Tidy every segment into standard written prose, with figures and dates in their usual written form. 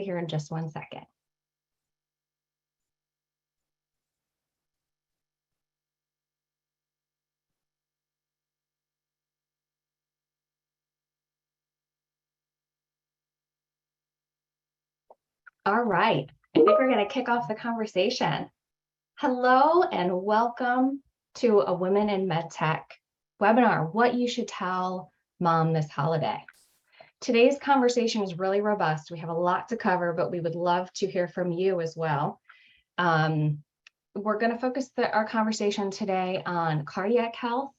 here in just 1 second. All right, I think we're going to kick off the conversation. Hello and welcome to a Women in MedTech webinar, What You Should Tell Mom This Holiday. Today's conversation is really robust. We have a lot to cover, but we would love to hear from you as well. We're going to focus our conversation today on cardiac health,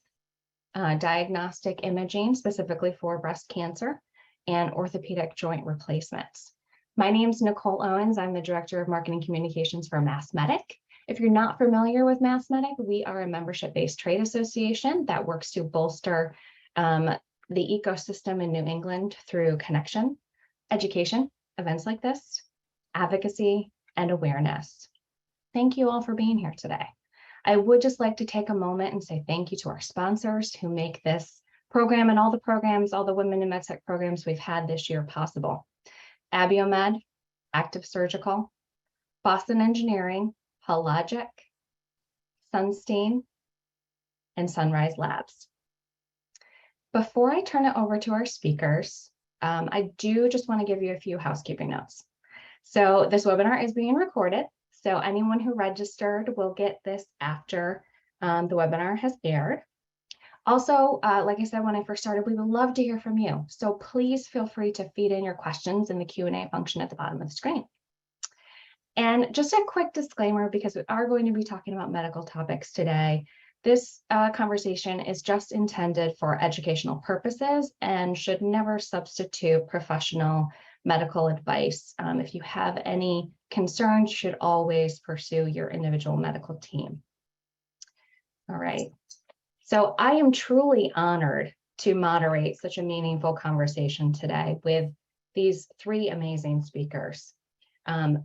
diagnostic imaging, specifically for breast cancer, and orthopedic joint replacements. My name is Nicole Owens. I'm the Director of Marketing Communications for Medtech. If you're not familiar with Medtech, we are a membership-based trade association that works to bolster the ecosystem in New England through connection, education, events like this, advocacy, and awareness. Thank you all for being here today. I would just like to take a moment and say thank you to our sponsors who make this program and all the programs, all the Women in MedTech programs we've had this year possible. Abiomed, Active Surgical, Boston Engineering, Hologic, Sunstein, and Sunrise Labs. Before I turn it over to our speakers, I do just want to give you a few housekeeping notes. So this webinar is being recorded, so anyone who registered will get this after the webinar has aired. Also, like I said when I first started, we would love to hear from you. So please feel free to feed in your questions in the Q&A function at the bottom of the screen. And just a quick disclaimer, because we are going to be talking about medical topics today. This conversation is just intended for educational purposes and should never substitute professional medical advice. If you have any concerns, you should always pursue your individual medical team. All right. So I am truly honored to moderate such a meaningful conversation today with these three amazing speakers.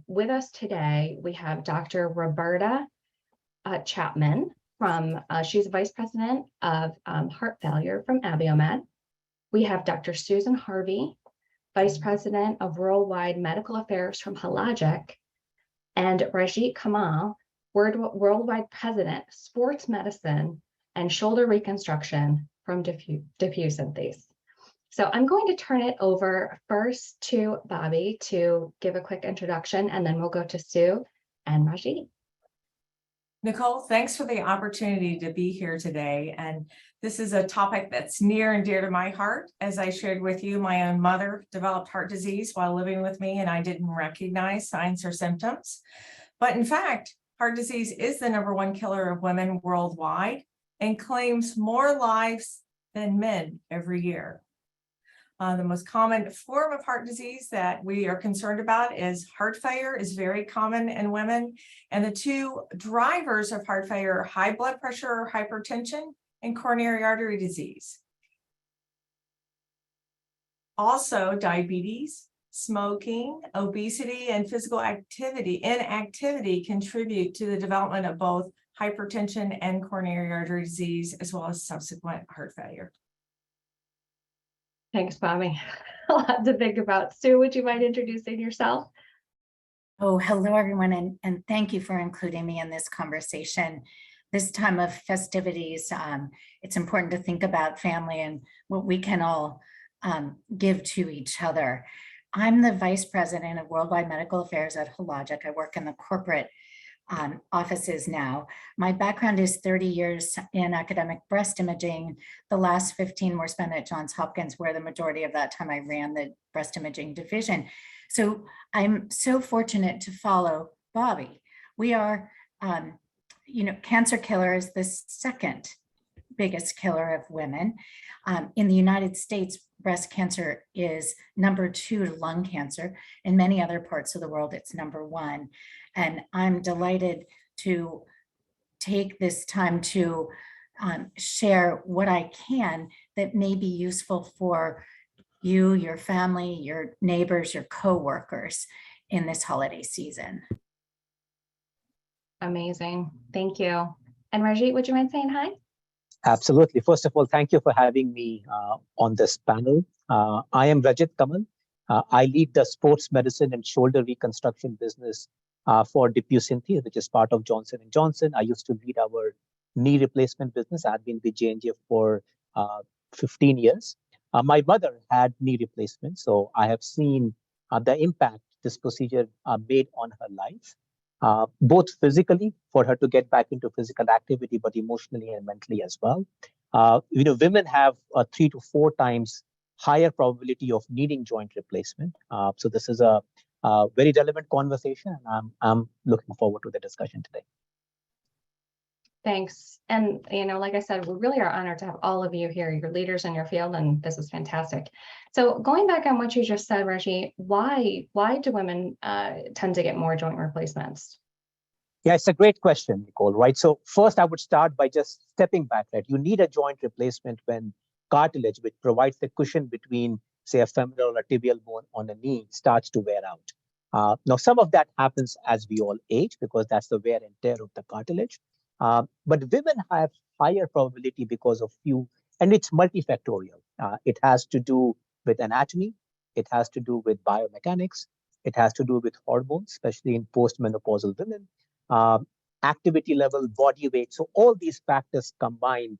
With us today, we have Dr. Roberta Chapman she's Vice President of Heart Failure from Abiomed. We have Dr. Susan Harvey, Vice President of Worldwide Medical Affairs from Hologic, and Rajit Kamal, Worldwide President, Sports Medicine and Shoulder Reconstruction from Diffusynthese. So I'm going to turn it over first to Bobby to give a quick introduction, and then we'll go to Sue and Rajit. Nicole, thanks for the opportunity to be here today. And this is a topic that's near and dear to my heart. As I shared with you, my own mother developed heart disease while living with me, and I didn't recognize signs or symptoms. But in fact, heart disease is the #1 killer of women worldwide and claims more lives than men every year. The most common form of heart disease that we are concerned about is heart failure, is very common in women. And the two drivers of heart failure are high blood pressure or hypertension and coronary artery disease. Also, diabetes, smoking, obesity, and physical inactivity contribute to the development of both hypertension and coronary artery disease, as well as subsequent heart failure. Thanks, Bobby. A lot to think about. Sue, would you mind introducing yourself? Oh, hello, everyone, and thank you for including me in this conversation. This time of festivities, it's important to think about family and what we can all give to each other. I'm the Vice President of Worldwide Medical Affairs at Hologic. I work in the corporate offices now. My background is 30 years in academic breast imaging. The last 15 were spent at Johns Hopkins, where the majority of that time I ran the breast imaging division. So I'm so fortunate to follow Bobby. We are, cancer killer is the second biggest killer of women. In the United States, breast cancer is #2 to lung cancer. In many other parts of the world, it's #1. And I'm delighted to take this time to share what I can that may be useful for you, your family, your neighbors, your coworkers in this holiday season. Amazing. Thank you. And Rajit, would you mind saying hi? Absolutely. First of all, thank you for having me on this panel. I am Rajit Kamal. I lead the sports medicine and shoulder reconstruction business for DePuy Synthes, which is part of Johnson & Johnson. I used to lead our knee replacement business. I've been with J&J for 15 years. My mother had knee replacement, so I have seen the impact this procedure made on her life, both physically for her to get back into physical activity, but emotionally and mentally as well. Women have a 3 to 4 times higher probability of needing joint replacement. So this is a very relevant conversation, and I'm looking forward to the discussion today. Thanks. And, like I said, we really are honored to have all of you here. You're leaders in your field, and this is fantastic. So going back on what you just said, Raji, why do women tend to get more joint replacements? Yeah, it's a great question, Nicole, right? So first I would start by just stepping back, right? You need a joint replacement when cartilage, which provides the cushion between, say, a femoral or tibial bone on a knee, starts to wear out. Now, some of that happens as we all age because that's the wear and tear of the cartilage. But women have higher probability because of few, and it's multifactorial. It has to do with anatomy. It has to do with biomechanics. It has to do with hormones, especially in postmenopausal women. Activity level, body weight. So all these factors combined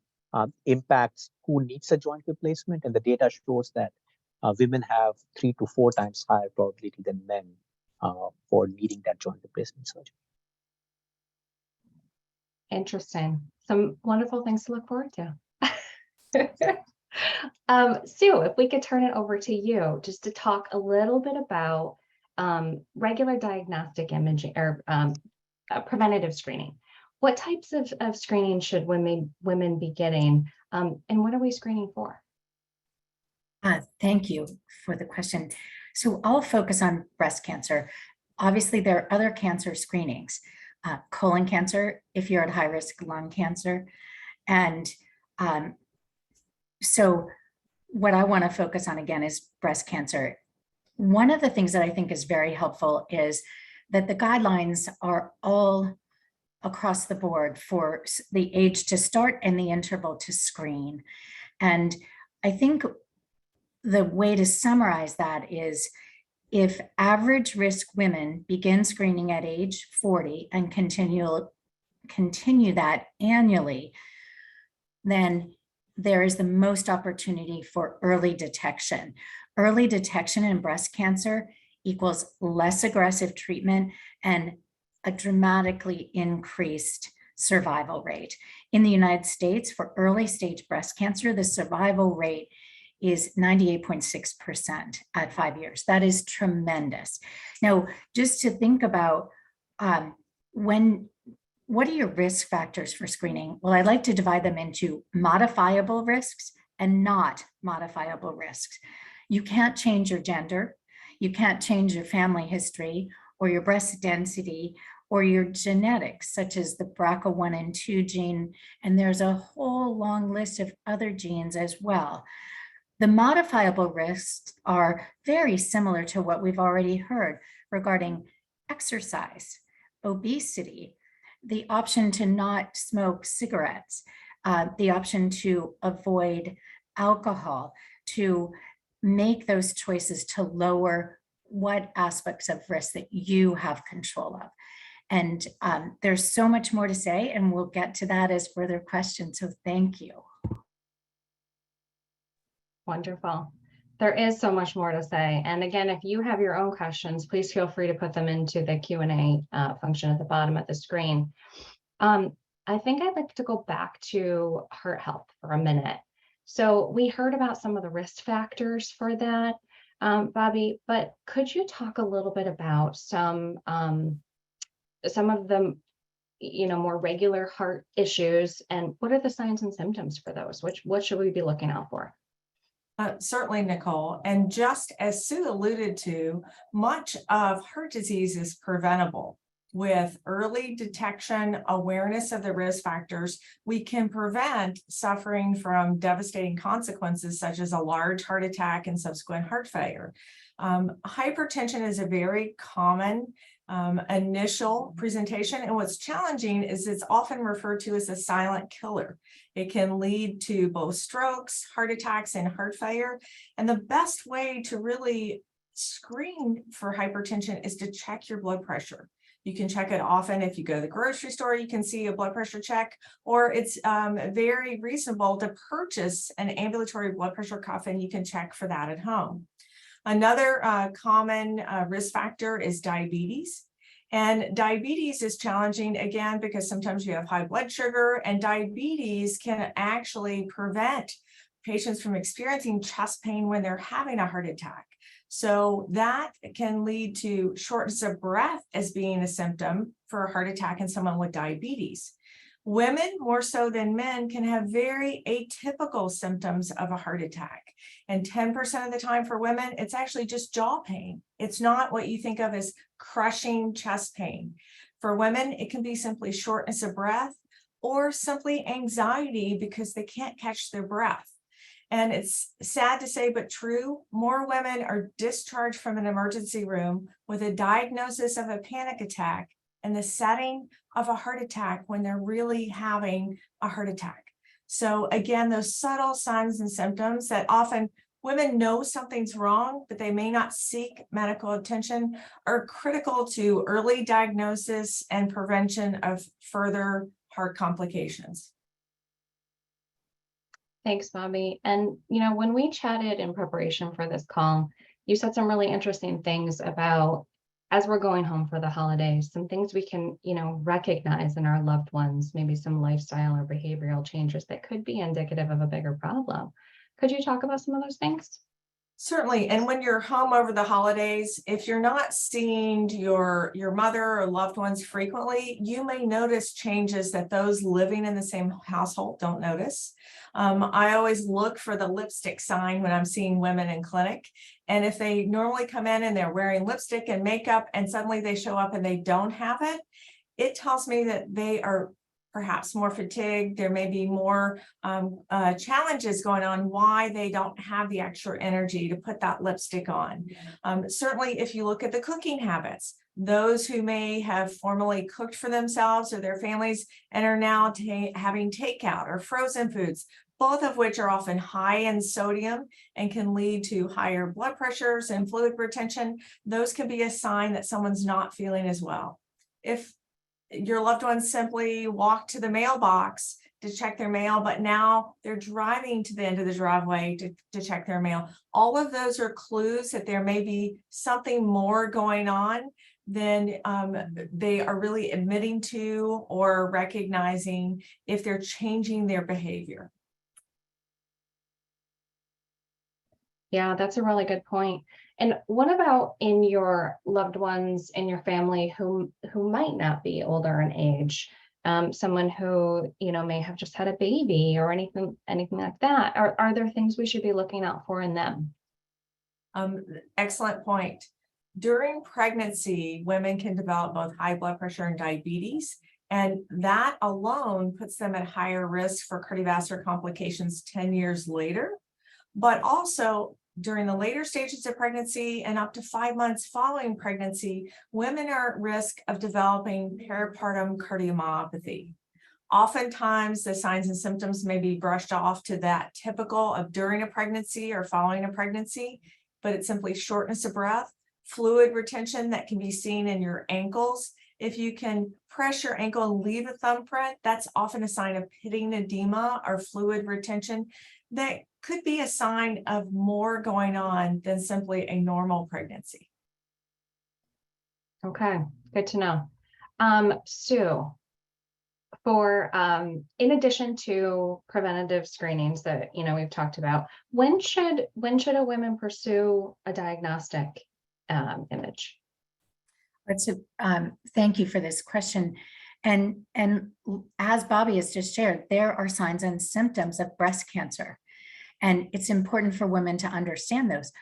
impacts who needs a joint replacement. And the data shows that women have 3 to 4 times higher probability than men for needing that joint replacement surgery. Interesting. Some wonderful things to look forward to. Sue, if we could turn it over to you just to talk a little bit about regular diagnostic imaging or preventative screening. What types of screening should women be getting, and what are we screening for? Thank you for the question. So I'll focus on breast cancer. Obviously, there are other cancer screenings, colon cancer, if you're at high risk, lung cancer. And so what I want to focus on again is breast cancer. One of the things that I think is very helpful is that the guidelines are all across the board for the age to start and the interval to screen. And I think the way to summarize that is if average risk women begin screening at age 40 and continue that annually, then there is the most opportunity for early detection. Early detection in breast cancer equals less aggressive treatment and a dramatically increased survival rate. In the United States, for early stage breast cancer, the survival rate is 98.6% at 5 years. That is tremendous. Now, just to think about what are your risk factors for screening? Well, I like to divide them into modifiable risks and not modifiable risks. You can't change your gender. You can't change your family history or your breast density or your genetics, such as the BRCA1 and 2 gene. And there's a whole long list of other genes as well. The modifiable risks are very similar to what we've already heard regarding exercise, obesity, the option to not smoke cigarettes, the option to avoid alcohol, to make those choices to lower what aspects of risk that you have control of. And there's so much more to say, and we'll get to that as further questions. So thank you. Wonderful. There is so much more to say. And again, if you have your own questions, please feel free to put them into the Q&A function at the bottom of the screen. I think I'd like to go back to heart health for a minute. So we heard about some of the risk factors for that, Bobby, but could you talk a little bit about some of the more regular heart issues, and what are the signs and symptoms for those? What should we be looking out for? Certainly, Nicole. And just as Sue alluded to, much of heart disease is preventable. With early detection, awareness of the risk factors, we can prevent suffering from devastating consequences such as a large heart attack and subsequent heart failure. Hypertension is a very common initial presentation, and what's challenging is it's often referred to as a silent killer. It can lead to both strokes, heart attacks, and heart failure. And the best way to really screen for hypertension is to check your blood pressure. You can check it often. If you go to the grocery store, you can see a blood pressure check, or it's very reasonable to purchase an ambulatory blood pressure cuff, and you can check for that at home. Another common risk factor is diabetes. And diabetes is challenging, again, because sometimes you have high blood sugar, and diabetes can actually prevent patients from experiencing chest pain when they're having a heart attack. So that can lead to shortness of breath as being a symptom for a heart attack in someone with diabetes. Women, more so than men, can have very atypical symptoms of a heart attack. And 10% of the time for women, it's actually just jaw pain. It's not what you think of as crushing chest pain. For women, it can be simply shortness of breath or simply anxiety because they can't catch their breath. And it's sad to say, but true, more women are discharged from an emergency room with a diagnosis of a panic attack in the setting of a heart attack when they're really having a heart attack. So again, those subtle signs and symptoms that often women know something's wrong, but they may not seek medical attention, are critical to early diagnosis and prevention of further heart complications. Thanks, Bobby. And, when we chatted in preparation for this call, you said some really interesting things about, as we're going home for the holidays, some things we can, recognize in our loved ones, maybe some lifestyle or behavioral changes that could be indicative of a bigger problem. Could you talk about some of those things? Certainly. And when you're home over the holidays, if you're not seeing your mother or loved ones frequently, you may notice changes that those living in the same household don't notice. I always look for the lipstick sign when I'm seeing women in clinic. And if they normally come in and they're wearing lipstick and makeup and suddenly they show up and they don't have it, it tells me that they are perhaps more fatigued. There may be more challenges going on why they don't have the extra energy to put that lipstick on. Certainly, if you look at the cooking habits, those who may have formerly cooked for themselves or their families and are now having takeout or frozen foods, both of which are often high in sodium and can lead to higher blood pressures and fluid retention, those can be a sign that someone's not feeling as well. If your loved ones simply walk to the mailbox to check their mail, but now they're driving to the end of the driveway to check their mail, all of those are clues that there may be something more going on than they are really admitting to or recognizing if they're changing their behavior. Yeah, that's a really good point. And what about in your loved ones in your family who might not be older in age? Someone who may have just had a baby or anything like that. Are there things we should be looking out for in them? Excellent point. During pregnancy, women can develop both high blood pressure and diabetes, and that alone puts them at higher risk for cardiovascular complications 10 years later. But also, during the later stages of pregnancy and up to 5 months following pregnancy, women are at risk of developing peripartum cardiomyopathy. Oftentimes, the signs and symptoms may be brushed off to that typical of during a pregnancy or following a pregnancy, but it's simply shortness of breath, fluid retention that can be seen in your ankles. If you can press your ankle and leave a thumbprint, that's often a sign of pitting edema or fluid retention. That could be a sign of more going on than simply a normal pregnancy. Okay, good to know. Sue, for in addition to preventative screenings that we've talked about, when should a woman pursue a diagnostic image? Thank you for this question. And as Bobby has just shared, there are signs and symptoms of breast cancer. And it's important for women to understand those.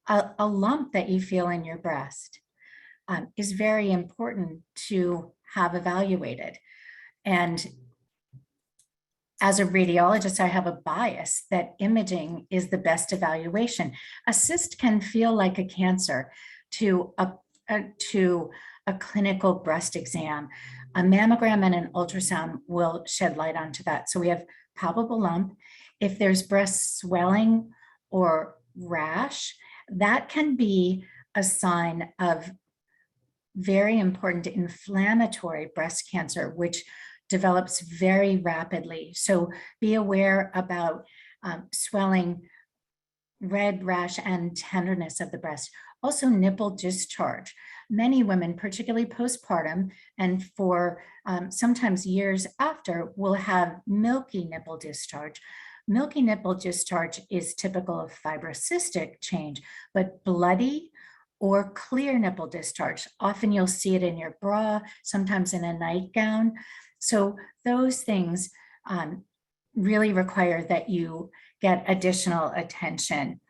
A lump that you feel in your breast is very important to have evaluated. And as a radiologist, I have a bias that imaging is the best evaluation. A cyst can feel like a cancer to a clinical breast exam. A mammogram and an ultrasound will shed light onto that. So we have palpable lump. If there's breast swelling or rash, that can be a sign of very important inflammatory breast cancer, which develops very rapidly. So be aware about swelling, red rash, and tenderness of the breast. Also nipple discharge. Many women, particularly postpartum and for sometimes years after, will have milky nipple discharge. Milky nipple discharge is typical of fibrocystic change, but bloody or clear nipple discharge, often you'll see it in your bra, sometimes in a nightgown. So those things really require that you get additional attention.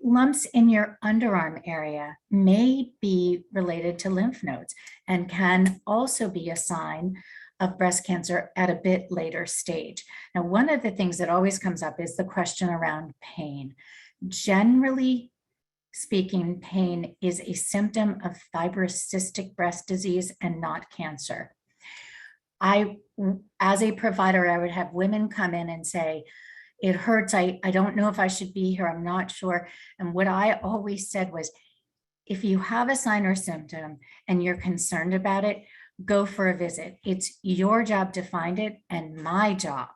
Lumps in your underarm area may be related to lymph nodes and can also be a sign of breast cancer at a bit later stage. Now, one of the things that always comes up is the question around pain. Generally speaking, pain is a symptom of fibrocystic breast disease and not cancer. As a provider, I would have women come in and say, it hurts, I don't know if I should be here, I'm not sure. And what I always said was, if you have a sign or symptom and you're concerned about it, go for a visit. It's your job to find it and my job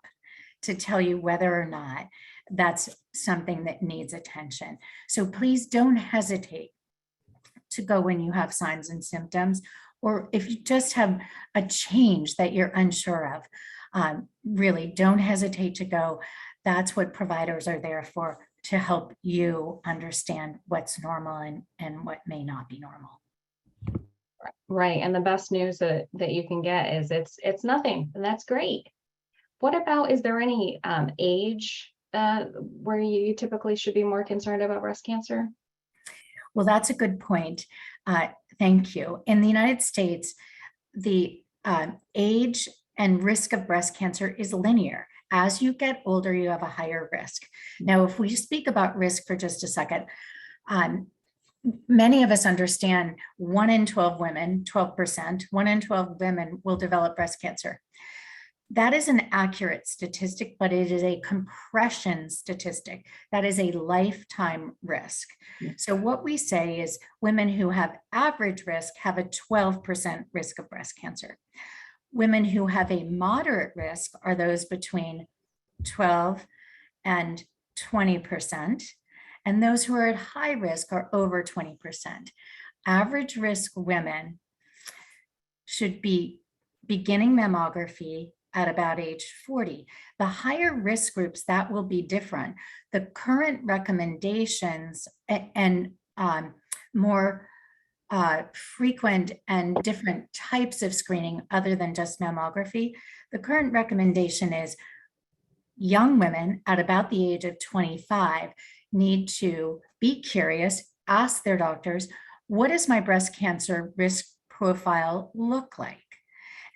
to tell you whether or not that's something that needs attention. So please don't hesitate to go when you have signs and symptoms, or if you just have a change that you're unsure of, really don't hesitate to go. That's what providers are there for, to help you understand what's normal and what may not be normal. Right. And the best news that you can get is it's nothing, and that's great. What about, is there any age where you typically should be more concerned about breast cancer? Well, that's a good point. Thank you. In the United States, the age and risk of breast cancer is linear. As you get older, you have a higher risk. Now, if we speak about risk for just a second, many of us understand 1 in 12 women, 12%, 1 in 12 women will develop breast cancer. That is an accurate statistic, but it is a compression statistic. That is a lifetime risk. So what we say is women who have average risk have a 12% risk of breast cancer. Women who have a moderate risk are those between 12 and 20%. And those who are at high risk are over 20%. Average risk women should be beginning mammography at about age 40. The higher risk groups, that will be different. The current recommendations and more frequent and different types of screening other than just mammography, the current recommendation is young women at about the age of 25 need to be curious, ask their doctors, what does my breast cancer risk profile look like?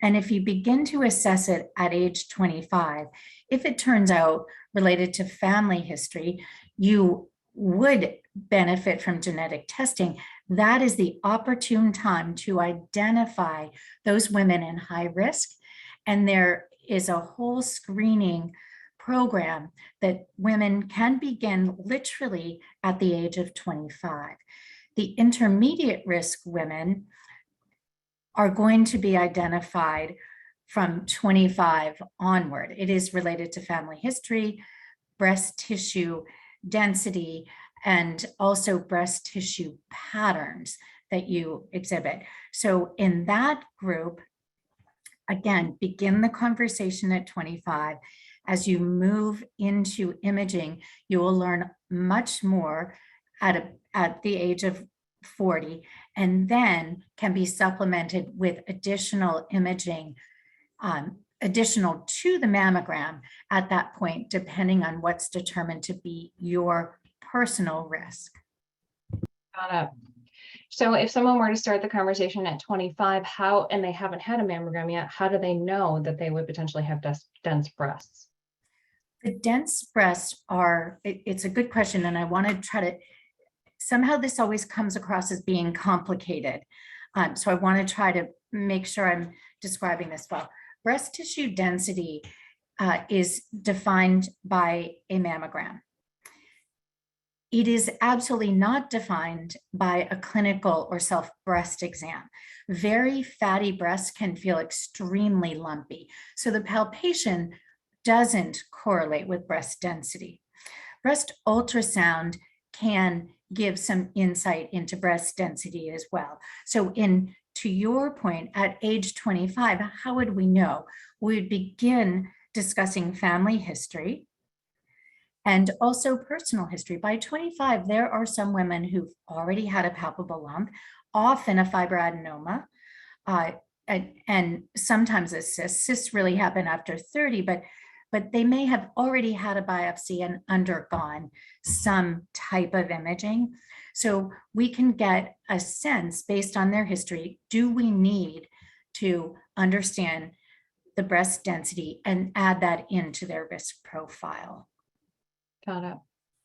And if you begin to assess it at age 25, if it turns out related to family history, you would benefit from genetic testing. That is the opportune time to identify those women in high risk. And there is a whole screening program that women can begin literally at the age of 25. The intermediate risk women are going to be identified from 25 onward. It is related to family history, breast tissue density, and also breast tissue patterns that you exhibit. So in that group, again, begin the conversation at 25. As you move into imaging, you will learn much more at the age of 40, and then can be supplemented with additional imaging, additional to the mammogram at that point, depending on what's determined to be your personal risk. Got it. So if someone were to start the conversation at 25, and they haven't had a mammogram yet, how do they know that they would potentially have dense breasts? The dense breasts are, it's a good question, and I want to try to, somehow this always comes across as being complicated. So I want to try to make sure I'm describing this well. Breast tissue density is defined by a mammogram. it is absolutely not defined by a clinical or self-breast exam. Very fatty breasts can feel extremely lumpy. So the palpation doesn't correlate with breast density. Breast ultrasound can give some insight into breast density as well. So to your point, at age 25, how would we know? We'd begin discussing family history and also personal history. By 25, there are some women who've already had a palpable lump, often a fibroadenoma, and sometimes a cyst. Cysts really happen after 30, but they may have already had a biopsy and undergone some type of imaging. So we can get a sense based on their history, do we need to understand the breast density and add that into their risk profile? Got it.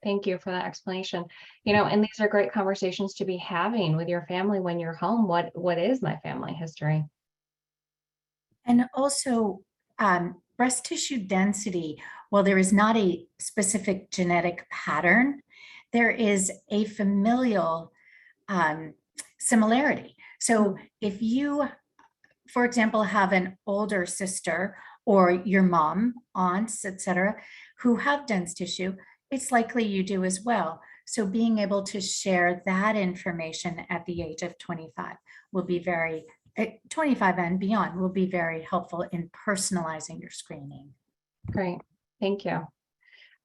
Thank you for that explanation. And these are great conversations to be having with your family when you're home. What is my family history? And also, breast tissue density, while there is not a specific genetic pattern, there is a familial similarity. So if you, for example, have an older sister or your mom, aunts, etc., who have dense tissue, it's likely you do as well. So being able to share that information at the age of 25 will be 25 and beyond will be very helpful in personalizing your screening. Great. Thank you.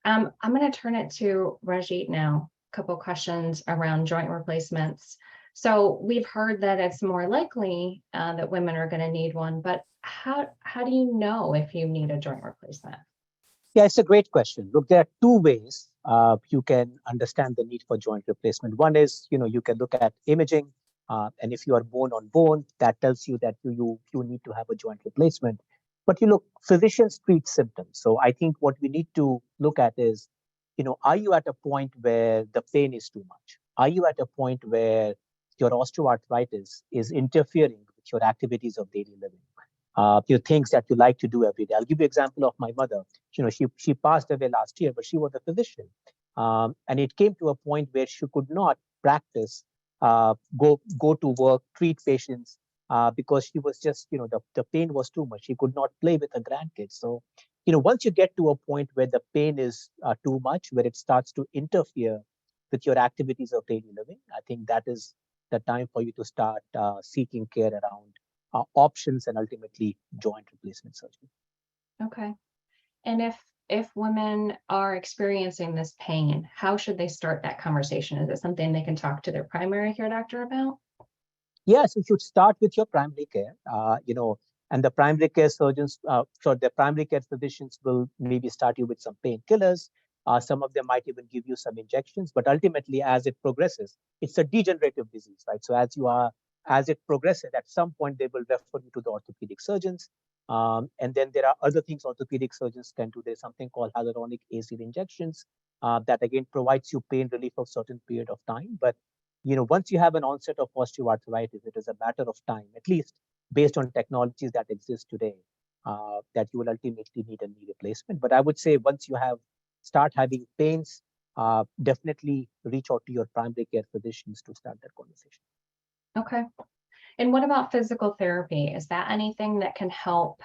I'm going to turn it to Rajit now. A couple questions around joint replacements. So we've heard that it's more likely that women are going to need one, but how do you know if you need a joint replacement? Yeah, it's a great question. Look, there are two ways you can understand the need for joint replacement. One is, you can look at imaging, and if you are bone on bone, that tells you that you need to have a joint replacement. But physicians treat symptoms. So I think what we need to look at is, are you at a point where the pain is too much? Are you at a point where your osteoarthritis is interfering with your activities of daily living? Your things that you like to do every day. I'll give you an example of my mother. She passed away last year, but she was a physician. And it came to a point where she could not practice, go to work, treat patients, because she was just, the pain was too much. She could not play with her grandkids. So, once you get to a point where the pain is too much, where it starts to interfere with your activities of daily living, I think that is the time for you to start seeking care around options and ultimately joint replacement surgery. Okay. And if women are experiencing this pain, how should they start that conversation? Is it something they can talk to their primary care doctor about? Yes, you should start with your primary care, and the primary care surgeons, the primary care physicians will maybe start you with some painkillers. Some of them might even give you some injections, but ultimately, as it progresses, it's a degenerative disease, right? So as it progresses, at some point they will refer you to the orthopedic surgeons. And then there are other things orthopedic surgeons can do. There's something called hyaluronic acid injections that again provides you pain relief for a certain period of time. But once you have an onset of osteoarthritis, it is a matter of time, at least based on technologies that exist today, that you will ultimately need a knee replacement. But I would say once you start having pains, definitely reach out to your primary care physicians to start that conversation. Okay. And what about physical therapy? Is that anything that can help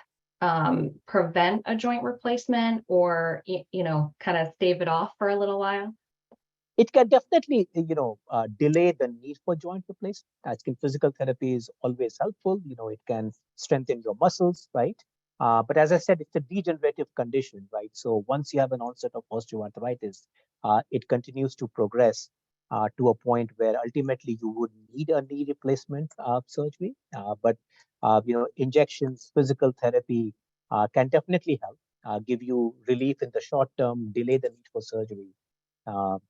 prevent a joint replacement or, kind of stave it off for a little while? It can definitely, delay the need for joint replacement. I think physical therapy is always helpful. It can strengthen your muscles, right? But as I said, it's a degenerative condition, right? So once you have an onset of osteoarthritis, it continues to progress to a point where ultimately you would need a knee replacement surgery. But injections, physical therapy can definitely help give you relief in the short term, delay the need for surgery.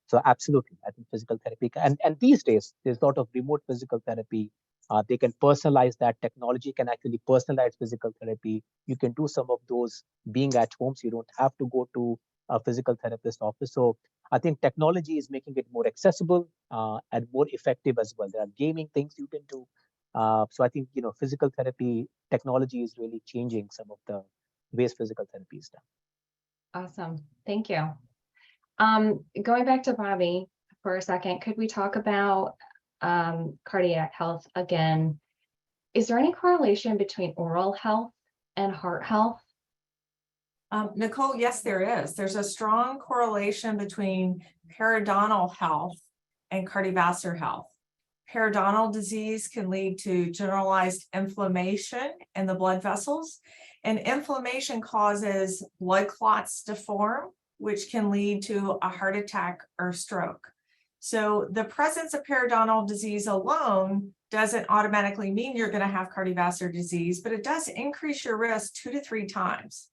So absolutely, I think physical therapy and these days there's a lot of remote physical therapy. They can personalize that. Technology can actually personalize physical therapy. You can do some of those being at home, so you don't have to go to a physical therapist office. So I think technology is making it more accessible and more effective as well. There are gaming things you can do. So I think physical therapy technology is really changing some of the ways physical therapy is done. Awesome. Thank you. Going back to Bobby for a second, could we talk about cardiac health again? Is there any correlation between oral health and heart health? Nicole, yes, there is. There's a strong correlation between periodontal health and cardiovascular health. Periodontal disease can lead to generalized inflammation in the blood vessels, and inflammation causes blood clots to form, which can lead to a heart attack or stroke. So the presence of periodontal disease alone doesn't automatically mean you're going to have cardiovascular disease, but it does increase your risk 2 to 3 times.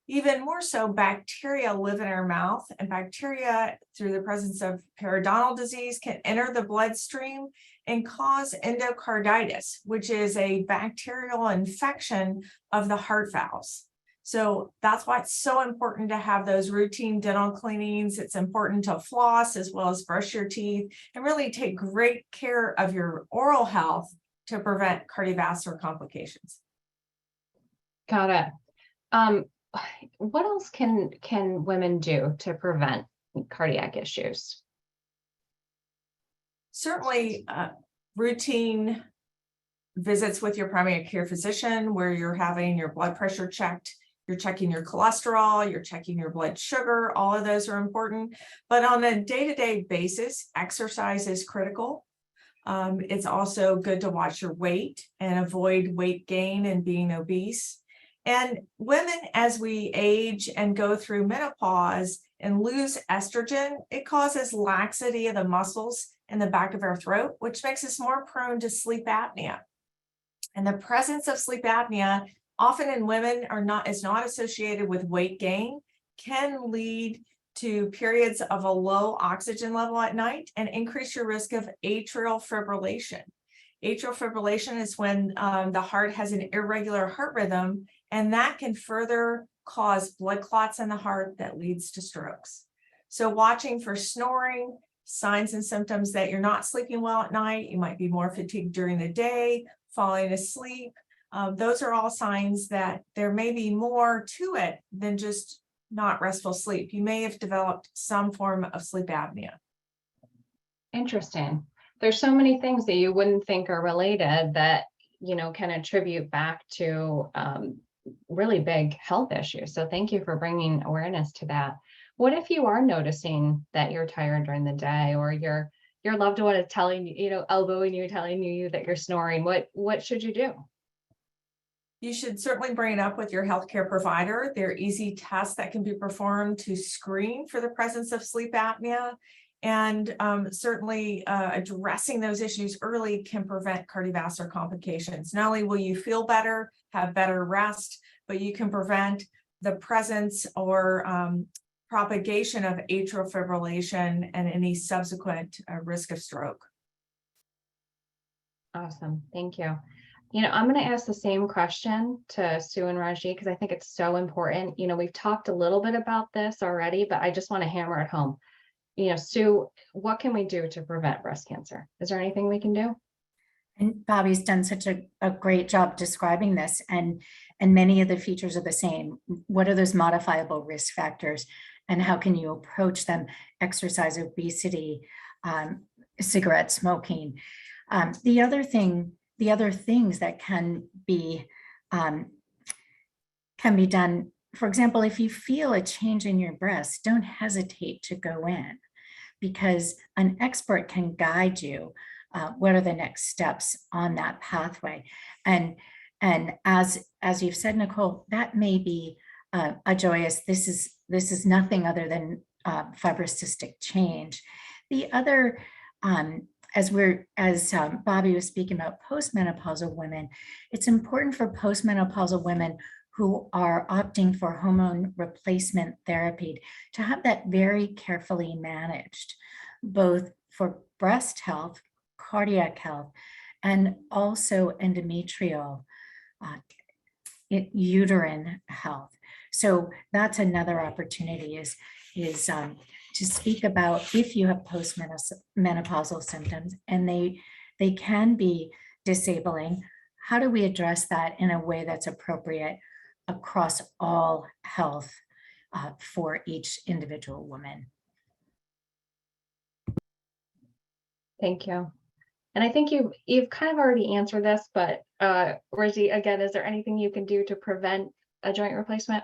Even more so, bacteria live in our mouth, and bacteria, through the presence of periodontal disease, can enter the bloodstream and cause endocarditis, which is a bacterial infection of the heart valves. So that's why it's so important to have those routine dental cleanings. It's important to floss as well as brush your teeth and really take great care of your oral health to prevent cardiovascular complications. Got it. What else can women do to prevent cardiac issues? Certainly, routine visits with your primary care physician where you're having your blood pressure checked, you're checking your cholesterol, you're checking your blood sugar, all of those are important. But on a day-to-day basis, exercise is critical. It's also good to watch your weight and avoid weight gain and being obese. And women, as we age and go through menopause and lose estrogen, it causes laxity of the muscles in the back of our throat, which makes us more prone to sleep apnea. And the presence of sleep apnea, often in women, is not associated with weight gain, can lead to periods of a low oxygen level at night and increase your risk of atrial fibrillation. Atrial fibrillation is when the heart has an irregular heart rhythm, and that can further cause blood clots in the heart that leads to strokes. So watching for snoring, signs and symptoms that you're not sleeping well at night, you might be more fatigued during the day, falling asleep. Those are all signs that there may be more to it than just not restful sleep. You may have developed some form of sleep apnea. Interesting. There's so many things that you wouldn't think are related that, can attribute back to really big health issues. So thank you for bringing awareness to that. What if you are noticing that you're tired during the day, or your loved one is telling you, elbowing you, telling you that you're snoring? What should you do? You should certainly bring it up with your healthcare provider. There are easy tests that can be performed to screen for the presence of sleep apnea. And certainly addressing those issues early can prevent cardiovascular complications. Not only will you feel better, have better rest, but you can prevent the presence or propagation of atrial fibrillation and any subsequent risk of stroke. Awesome. Thank you. I'm going to ask the same question to Sue and Raji because I think it's so important. We've talked a little bit about this already, but I just want to hammer it home. Sue, what can we do to prevent breast cancer? Is there anything we can do? And Bobby's done such a great job describing this, and many of the features are the same. What are those modifiable risk factors, and how can you approach them? Exercise, obesity, cigarette smoking. The other things that can be done. For example, if you feel a change in your breast, don't hesitate to go in, because an expert can guide you. What are the next steps on that pathway? And as you've said, Nicole, that may be a joyous. This is nothing other than fibrocystic change. The other, as Bobby was speaking about postmenopausal women, it's important for postmenopausal women who are opting for hormone replacement therapy to have that very carefully managed, both for breast health, cardiac health, and also endometrial, uterine health. So that's another opportunity is to speak about if you have postmenopausal symptoms and they can be disabling. How do we address that in a way that's appropriate across all health for each individual woman? Thank you. And I think you've kind of already answered this, but Rizzy, again, is there anything you can do to prevent a joint replacement?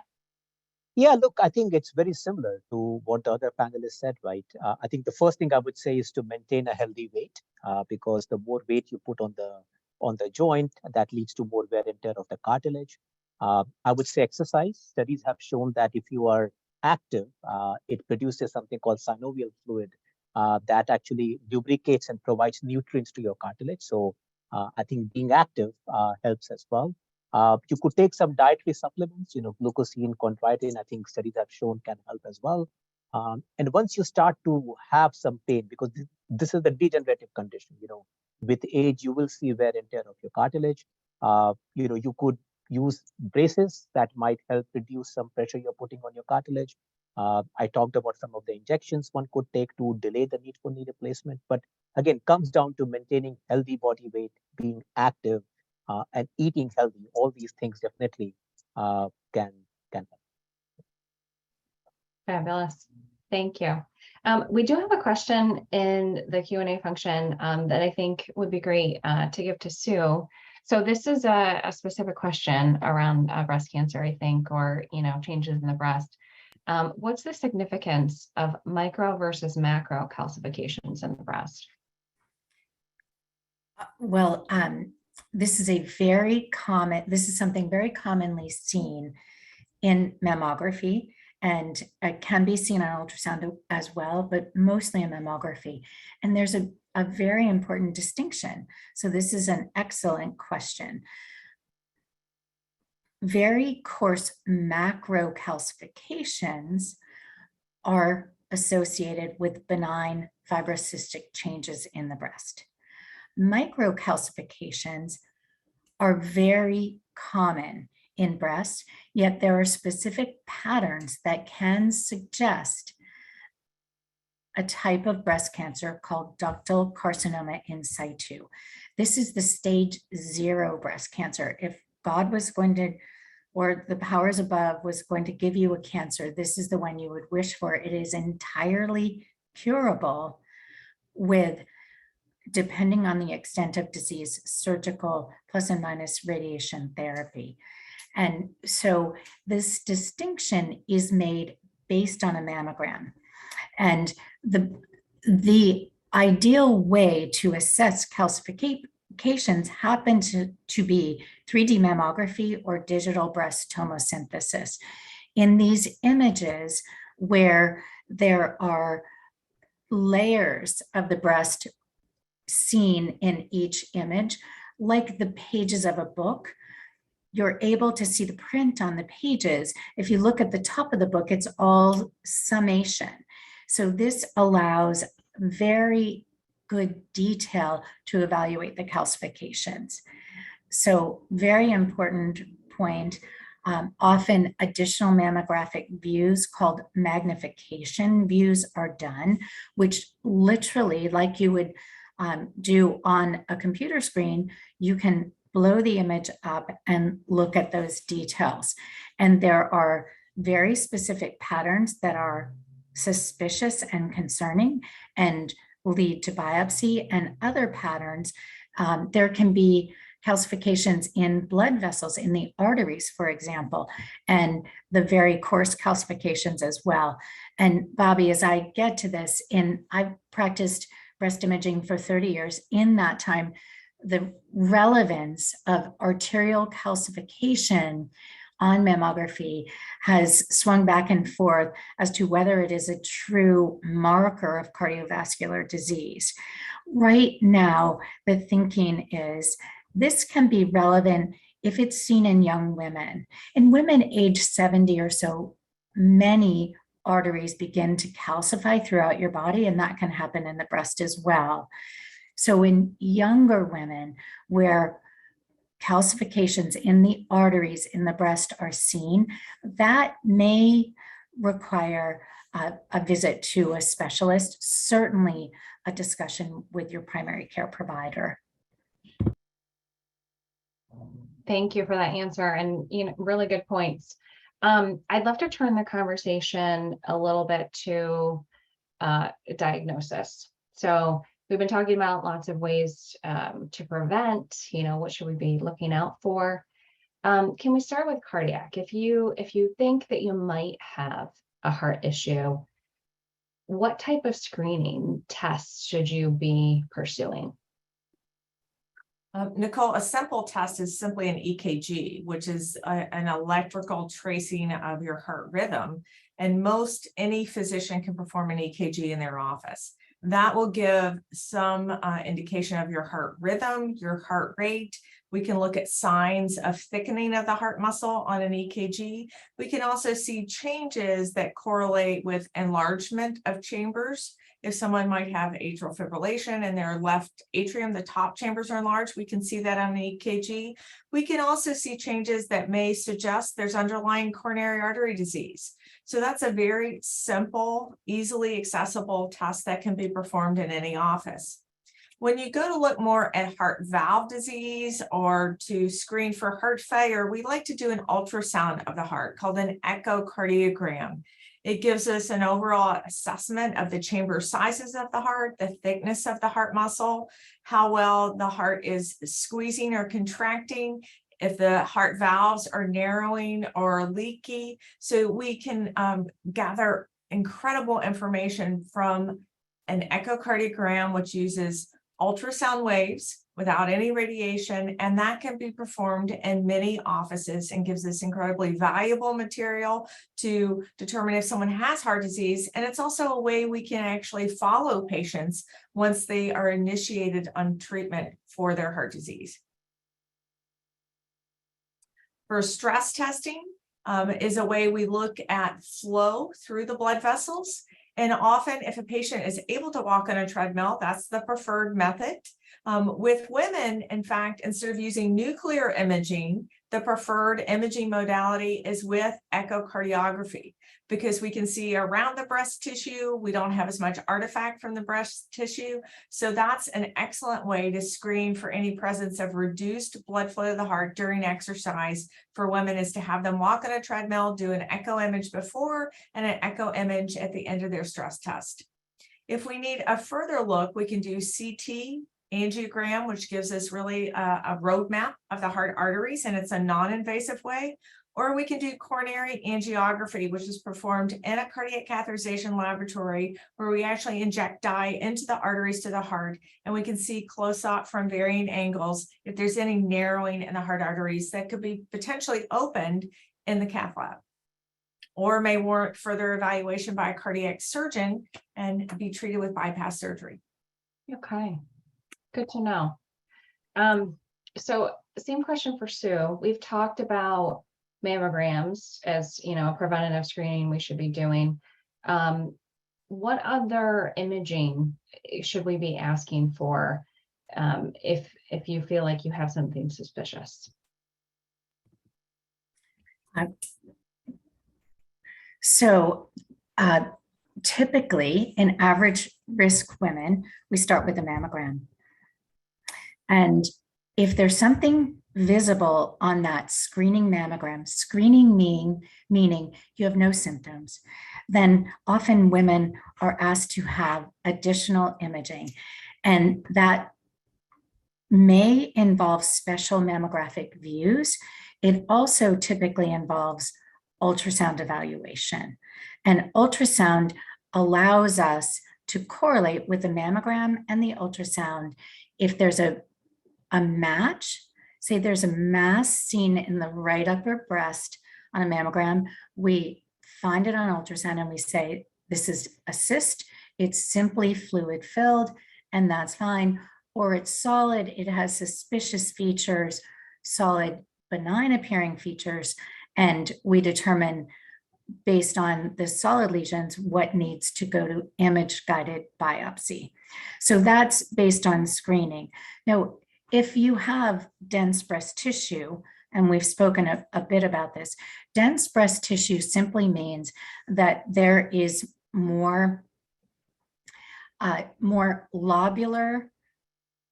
Yeah, look, I think it's very similar to what the other panelists said, right? I think the first thing I would say is to maintain a healthy weight, because the more weight you put on the joint, that leads to more wear and tear of the cartilage. I would say exercise. Studies have shown that if you are active, it produces something called synovial fluid that actually lubricates and provides nutrients to your cartilage. So I think being active helps as well. You could take some dietary supplements, glucosine, chondroitin, I think studies have shown can help as well. And once you start to have some pain, because this is the degenerative condition, with age, you will see wear and tear of your cartilage. You could use braces that might help reduce some pressure you're putting on your cartilage. I talked about some of the injections one could take to delay the need for knee replacement. But again, comes down to maintaining healthy body weight, being active, and eating healthy. All these things definitely can help. Fabulous. Thank you. We do have a question in the Q&A function that I think would be great to give to Sue. So this is a specific question around breast cancer, I think, or changes in the breast. What's the significance of micro versus macro calcifications in the breast? Well, this is something very commonly seen in mammography, and it can be seen on ultrasound as well, but mostly in mammography. And there's a very important distinction. So this is an excellent question. Very coarse macro calcifications are associated with benign fibrocystic changes in the breast. Microcalcifications are very common in breast, yet there are specific patterns that can suggest a type of breast cancer called ductal carcinoma in situ. This is the stage 0 breast cancer. If God was going to, or the powers above was going to give you a cancer, this is the one you would wish for. It is entirely curable with, depending on the extent of disease, surgical plus and minus radiation therapy. And so this distinction is made based on a mammogram. And the ideal way to assess calcifications happen to be 3D mammography or digital breast tomosynthesis. In these images where there are layers of the breast seen in each image, like the pages of a book, you're able to see the print on the pages. If you look at the top of the book, it's all summation. So this allows very good detail to evaluate the calcifications. So very important point. Often additional mammographic views called magnification views are done, which literally, like you would do on a computer screen, you can blow the image up and look at those details. And there are very specific patterns that are suspicious and concerning and lead to biopsy, and other patterns. There can be calcifications in blood vessels, in the arteries, for example, and the very coarse calcifications as well. And Bobby, as I get to this, I've practiced breast imaging for 30 years. In that time, the relevance of arterial calcification on mammography has swung back and forth as to whether it is a true marker of cardiovascular disease. Right now, the thinking is this can be relevant if it's seen in young women. In women age 70 or so, many arteries begin to calcify throughout your body, and that can happen in the breast as well. So in younger women where calcifications in the arteries in the breast are seen, that may require a visit to a specialist, certainly a discussion with your primary care provider. Thank you for that answer, and really good points. I'd love to turn the conversation a little bit to diagnosis. So we've been talking about lots of ways to prevent, what should we be looking out for? Can we start with cardiac? If you think that you might have a heart issue, what type of screening tests should you be pursuing? Nicole, a simple test is simply an EKG, which is an electrical tracing of your heart rhythm. And any physician can perform an EKG in their office. That will give some indication of your heart rhythm, your heart rate. We can look at signs of thickening of the heart muscle on an EKG. We can also see changes that correlate with enlargement of chambers. If someone might have atrial fibrillation and their left atrium, the top chambers are enlarged, we can see that on an EKG. We can also see changes that may suggest there's underlying coronary artery disease. So that's a very simple, easily accessible test that can be performed in any office. When you go to look more at heart valve disease or to screen for heart failure, we like to do an ultrasound of the heart called an echocardiogram. It gives us an overall assessment of the chamber sizes of the heart, the thickness of the heart muscle, how well the heart is squeezing or contracting, if the heart valves are narrowing or leaky. So we can gather incredible information from an echocardiogram, which uses ultrasound waves without any radiation, and that can be performed in many offices and gives us incredibly valuable material to determine if someone has heart disease. And it's also a way we can actually follow patients once they are initiated on treatment for their heart disease. For stress testing is a way we look at flow through the blood vessels. And often if a patient is able to walk on a treadmill, that's the preferred method. With women, in fact, instead of using nuclear imaging, the preferred imaging modality is with echocardiography, because we can see around the breast tissue. We don't have as much artifact from the breast tissue. So that's an excellent way to screen for any presence of reduced blood flow to the heart during exercise for women, is to have them walk on a treadmill, do an echo image before and an echo image at the end of their stress test. If we need a further look, we can do CT angiogram, which gives us really a roadmap of the heart arteries, and it's a non-invasive way. Or we can do coronary angiography, which is performed in a cardiac catheterization laboratory, where we actually inject dye into the arteries to the heart, and we can see close up from varying angles if there's any narrowing in the heart arteries that could be potentially opened in the cath lab, or may warrant further evaluation by a cardiac surgeon and be treated with bypass surgery. Okay, good to know. So same question for Sue. We've talked about mammograms as, a preventative screening we should be doing. What other imaging should we be asking for if you feel like you have something suspicious? So typically in average risk women, we start with a mammogram. And if there's something visible on that screening mammogram, screening meaning you have no symptoms, then often women are asked to have additional imaging. And that may involve special mammographic views. It also typically involves ultrasound evaluation. And ultrasound allows us to correlate with the mammogram and the ultrasound. If there's a match, say there's a mass seen in the right upper breast on a mammogram, we find it on ultrasound and we say, this is a cyst, it's simply fluid filled, and that's fine. Or it's solid, it has suspicious features, solid benign appearing features, and we determine based on the solid lesions what needs to go to image guided biopsy. So that's based on screening. Now, if you have dense breast tissue, and we've spoken a bit about this, dense breast tissue simply means that there is more lobular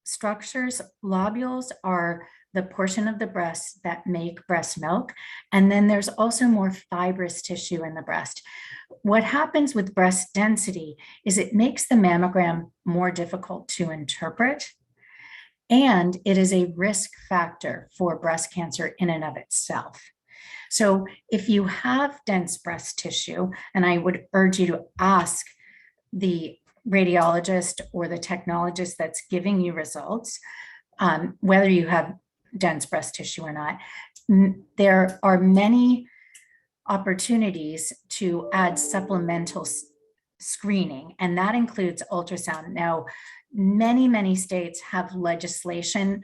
structures. Lobules are the portion of the breast that make breast milk. And then there's also more fibrous tissue in the breast. What happens with breast density is it makes the mammogram more difficult to interpret, and it is a risk factor for breast cancer in and of itself. So if you have dense breast tissue, and I would urge you to ask the radiologist or the technologist that's giving you results, whether you have dense breast tissue or not, there are many opportunities to add supplemental screening, and that includes ultrasound. Now, many states have legislation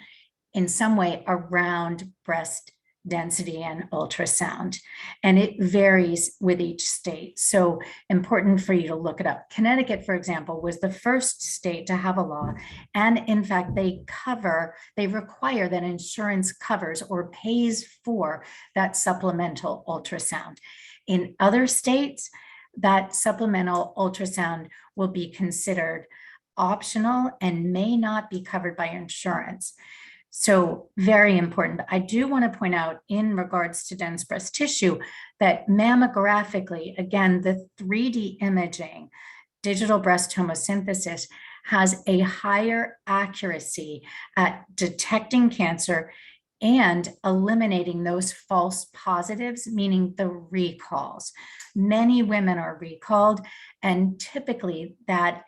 in some way around breast density and ultrasound, and it varies with each state. So important for you to look it up. Connecticut, for example, was the first state to have a law, and in fact, they require that insurance covers or pays for that supplemental ultrasound. In other states, that supplemental ultrasound will be considered optional and may not be covered by insurance. So very important. I do want to point out in regards to dense breast tissue that mammographically, again, the 3D imaging, digital breast tomosynthesis has a higher accuracy at detecting cancer and eliminating those false positives, meaning the recalls. Many women are recalled, and typically that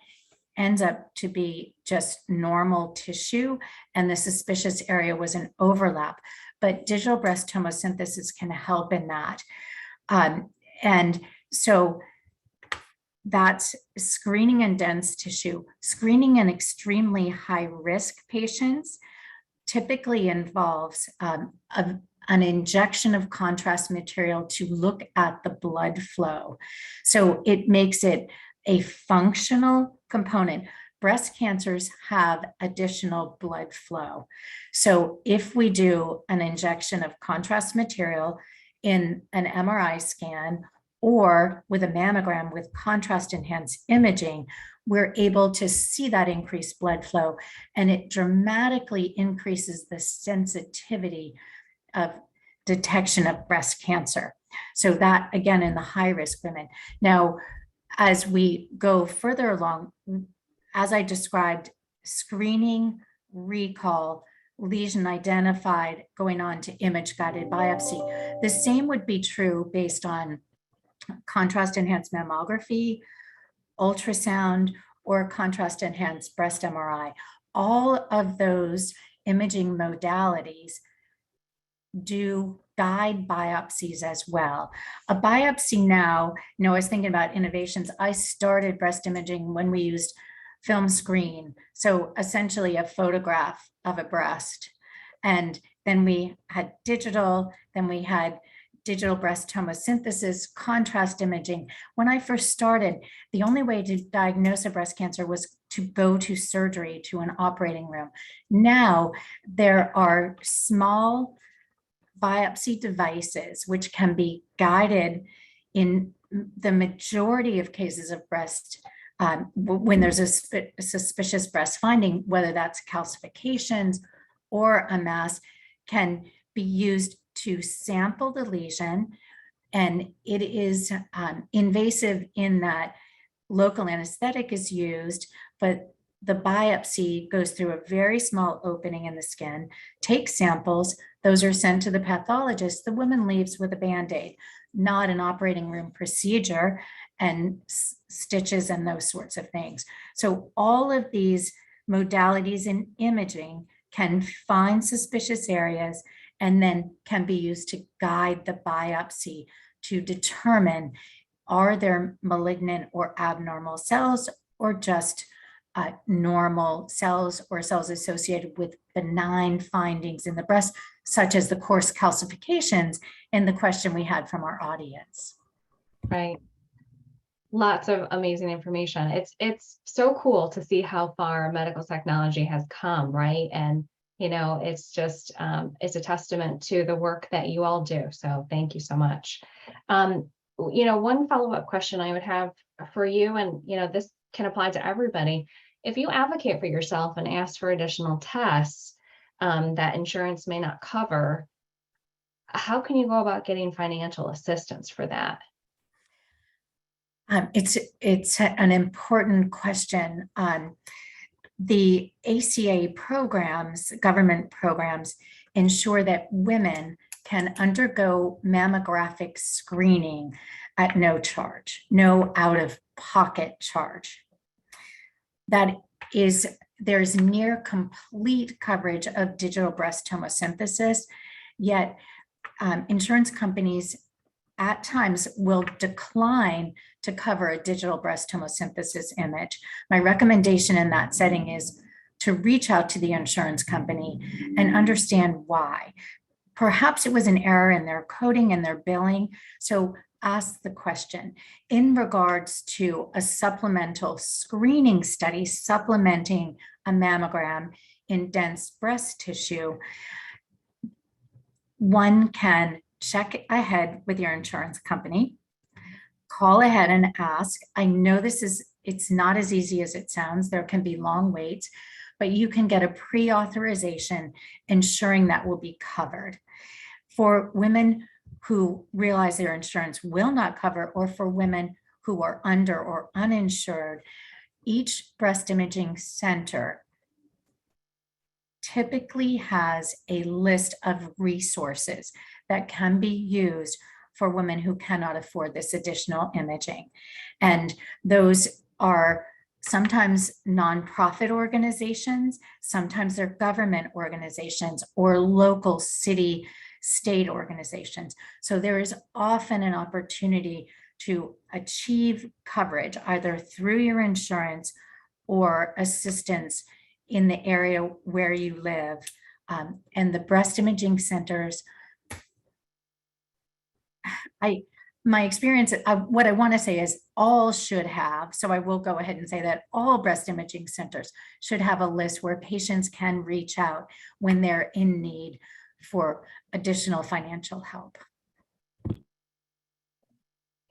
ends up to be just normal tissue, and the suspicious area was an overlap. But digital breast tomosynthesis can help in that. And so that's screening in dense tissue. Screening in extremely high risk patients typically involves an injection of contrast material to look at the blood flow. So it makes it a functional component. Breast cancers have additional blood flow. So if we do an injection of contrast material in an MRI scan or with a mammogram with contrast enhanced imaging, we're able to see that increased blood flow, and it dramatically increases the sensitivity of detection of breast cancer. So that, again, in the high risk women. Now, as we go further along, as I described, screening, recall, lesion identified, going on to image-guided biopsy. The same would be true based on contrast-enhanced mammography, ultrasound, or contrast-enhanced breast MRI. All of those imaging modalities do guide biopsies as well. A biopsy now, I was thinking about innovations. I started breast imaging when we used film screen. So essentially a photograph of a breast. And then we had digital, then we had digital breast tomosynthesis, contrast imaging. When I first started, the only way to diagnose a breast cancer was to go to surgery, to an operating room. Now there are small biopsy devices which can be guided in the majority of cases of breast when there's a suspicious breast finding, whether that's calcifications or a mass, can be used to sample the lesion. And it is invasive in that local anesthetic is used, but the biopsy goes through a very small opening in the skin, takes samples, those are sent to the pathologist. The woman leaves with a Band-Aid, not an operating room procedure and stitches and those sorts of things. So all of these modalities in imaging can find suspicious areas and then can be used to guide the biopsy to determine, are there malignant or abnormal cells, or just normal cells or cells associated with benign findings in the breast, such as the coarse calcifications in the question we had from our audience. Right. Lots of amazing information. It's so cool to see how far medical technology has come, right? And it's just it's a testament to the work that you all do. So thank you so much. One follow-up question I would have for you, and this can apply to everybody. If you advocate for yourself and ask for additional tests, that insurance may not cover, how can you go about getting financial assistance for that? It's an important question. The ACA programs, government programs, ensure that women can undergo mammographic screening at no charge, no out-of-pocket charge. There's near complete coverage of digital breast tomosynthesis, yet insurance companies at times will decline to cover a digital breast tomosynthesis image. My recommendation in that setting is to reach out to the insurance company and understand why. Perhaps it was an error in their coding and their billing. So ask the question in regards to a supplemental screening study supplementing a mammogram in dense breast tissue. One can check ahead with your insurance company, call ahead and ask. I know it's not as easy as it sounds. There can be long waits, but you can get a pre-authorization ensuring that will be covered. For women who realize their insurance will not cover, or for women who are under or uninsured, each breast imaging center typically has a list of resources that can be used for women who cannot afford this additional imaging. And those are sometimes nonprofit organizations, sometimes they're government organizations or local city, state organizations. So there is often an opportunity to achieve coverage either through your insurance or assistance in the area where you live. And the breast imaging centers, my experience, what I want to say is all should have, so I will go ahead and say that all breast imaging centers should have a list where patients can reach out when they're in need for additional financial help.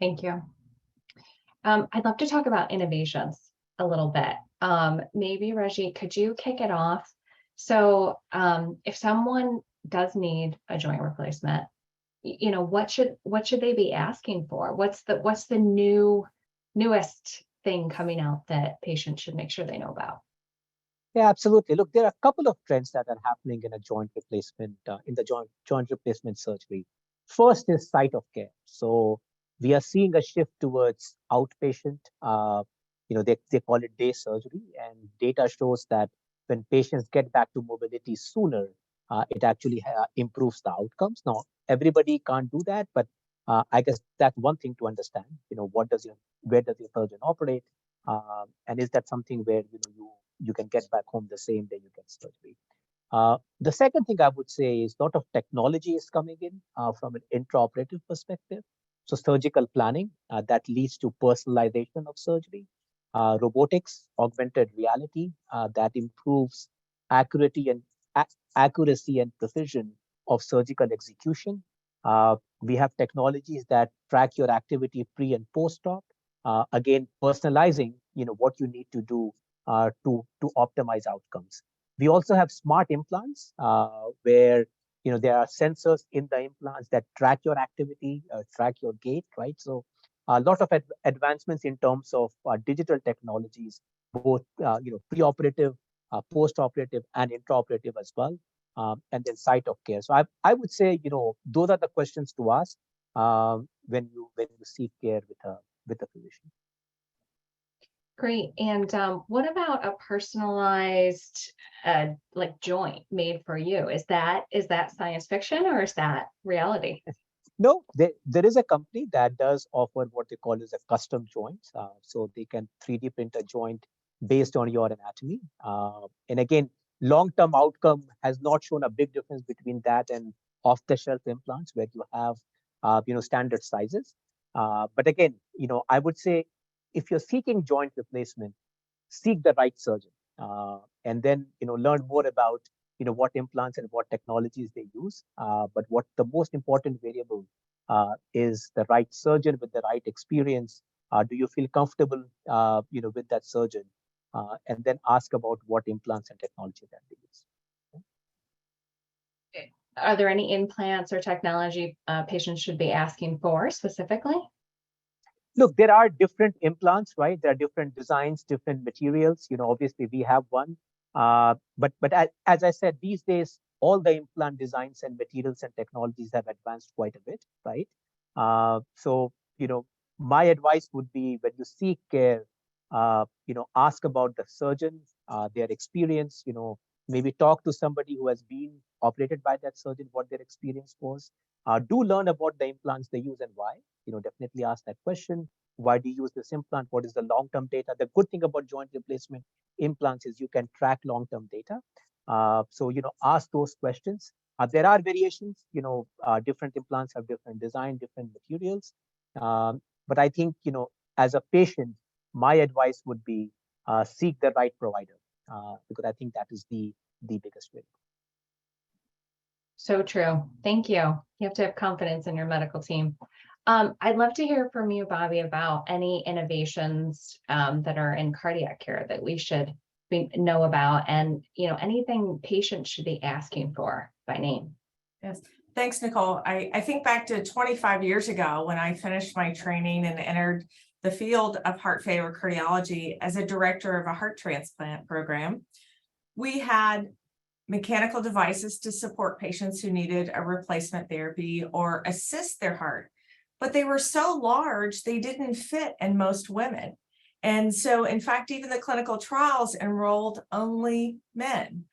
Thank you. I'd love to talk about innovations a little bit. Maybe Reggie, could you kick it off? So if someone does need a joint replacement, you know, what should they be asking for? What's the newest thing coming out that patients should make sure they know about? Yeah, absolutely. Look, there are a couple of trends that are happening in a joint replacement, in the joint replacement surgery. First is site of care. So we are seeing a shift towards outpatient. They call it day surgery, and data shows that when patients get back to mobility sooner, it actually improves the outcomes. Now, everybody can't do that, but I guess that's one thing to understand. You know, where does your surgeon operate, and is that something where you can get back home the same day you get surgery? The second thing I would say is a lot of technology is coming in from an intraoperative perspective. So surgical planning that leads to personalization of surgery, robotics, augmented reality that improves accuracy and precision of surgical execution. We have technologies that track your activity pre and post-op. Again, personalizing, what you need to do to optimize outcomes. We also have smart implants where there are sensors in the implants that track your activity, track your gait, right? So a lot of advancements in terms of digital technologies, both pre-operative, post-operative, and intraoperative as well, and then site of care. So I would say those are the questions to ask when you seek care with a physician. Great. And what about a personalized like joint made for you? Is that science fiction or is that reality? No, there is a company that does offer what they call as a custom joints. So they can 3D print a joint based on your anatomy. And again, long-term outcome has not shown a big difference between that and off-the-shelf implants where you have standard sizes. But again, I would say if you're seeking joint replacement, seek the right surgeon, and then learn more about what implants and what technologies they use. But what the most important variable is the right surgeon with the right experience. Do you feel comfortable with that surgeon? And then ask about what implants and technology that they use. Are there any implants or technology patients should be asking for specifically? Look, there are different implants, right? There are different designs, different materials. Obviously we have one, but as I said, these days all the implant designs and materials and technologies have advanced quite a bit, right? So my advice would be, when you seek care, ask about the surgeon, their experience. Maybe talk to somebody who has been operated by that surgeon, what their experience was. Do learn about the implants they use and why. Definitely ask that question. Why do you use this implant? What is the long-term data? The good thing about joint replacement implants is you can track long-term data. So, ask those questions. There are variations, different implants have different design, different materials. But I think, as a patient, my advice would be seek the right provider, because I think that is the biggest way. So true. Thank you. You have to have confidence in your medical team. I'd love to hear from you, Bobby, about any innovations that are in cardiac care that we should know about, and anything patients should be asking for by name. Yes. Thanks, Nicole. I think back to 25 years ago when I finished my training and entered the field of heart failure cardiology as a director of a heart transplant program. We had mechanical devices to support patients who needed a replacement therapy or assist their heart, but they were so large, they didn't fit in most women. And so, in fact, even the clinical trials enrolled only men.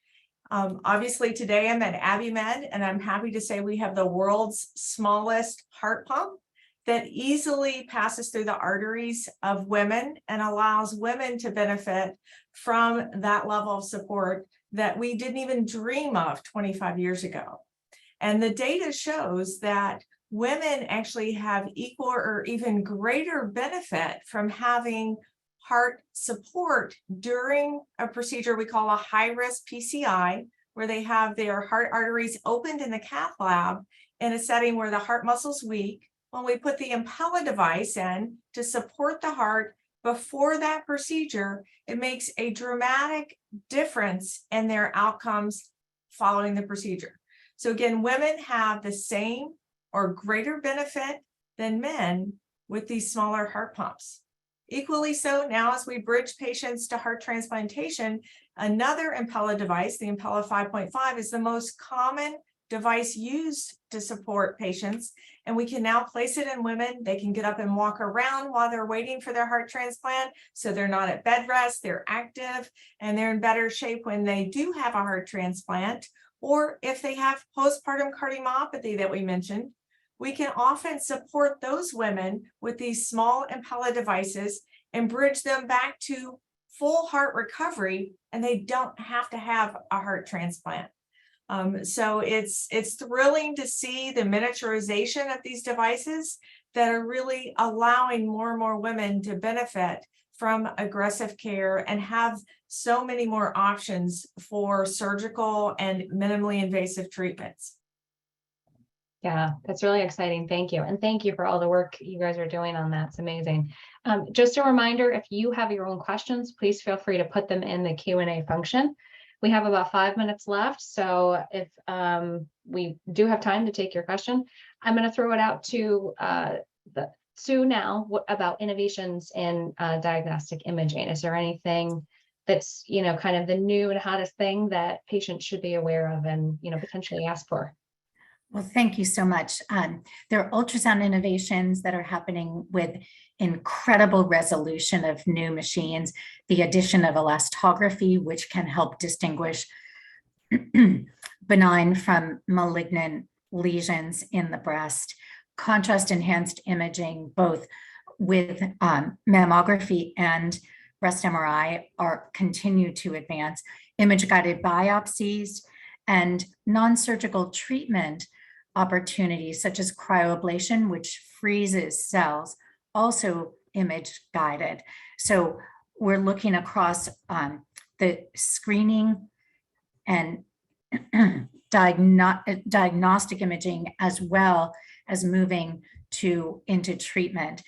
Obviously, today I'm at AbbeyMed, and I'm happy to say we have the world's smallest heart pump that easily passes through the arteries of women and allows women to benefit from that level of support that we didn't even dream of 25 years ago. And the data shows that women actually have equal or even greater benefit from having heart support during a procedure we call a high-risk PCI, where they have their heart arteries opened in the cath lab in a setting where the heart muscle's weak. When we put the Impella device in to support the heart before that procedure, it makes a dramatic difference in their outcomes following the procedure. So again, women have the same or greater benefit than men with these smaller heart pumps. Equally so, now as we bridge patients to heart transplantation, another Impella device, the Impella 5.5, is the most common device used to support patients. And we can now place it in women. They can get up and walk around while they're waiting for their heart transplant. So they're not at bed rest, they're active, and they're in better shape when they do have a heart transplant. Or if they have postpartum cardiomyopathy that we mentioned, we can often support those women with these small Impella devices and bridge them back to full heart recovery, and they don't have to have a heart transplant. So it's thrilling to see the miniaturization of these devices that are really allowing more and more women to benefit from aggressive care and have so many more options for surgical and minimally invasive treatments. Yeah, that's really exciting. Thank you. And thank you for all the work you guys are doing on that. It's amazing. Just a reminder, if you have your own questions, please feel free to put them in the Q&A function. We have about 5 minutes left. So if we do have time to take your question, I'm going to throw it out to Sue now about innovations in diagnostic imaging. Is there anything that's, kind of the new and hottest thing that patients should be aware of and, potentially ask for? Well, thank you so much. There are ultrasound innovations that are happening with incredible resolution of new machines, the addition of elastography, which can help distinguish benign from malignant lesions in the breast, contrast enhanced imaging, both with mammography and breast MRI continue to advance, image guided biopsies, and non-surgical treatment opportunities such as cryoablation, which freezes cells, also image guided. So we're looking across the screening and diagnostic imaging, as well as moving into treatment.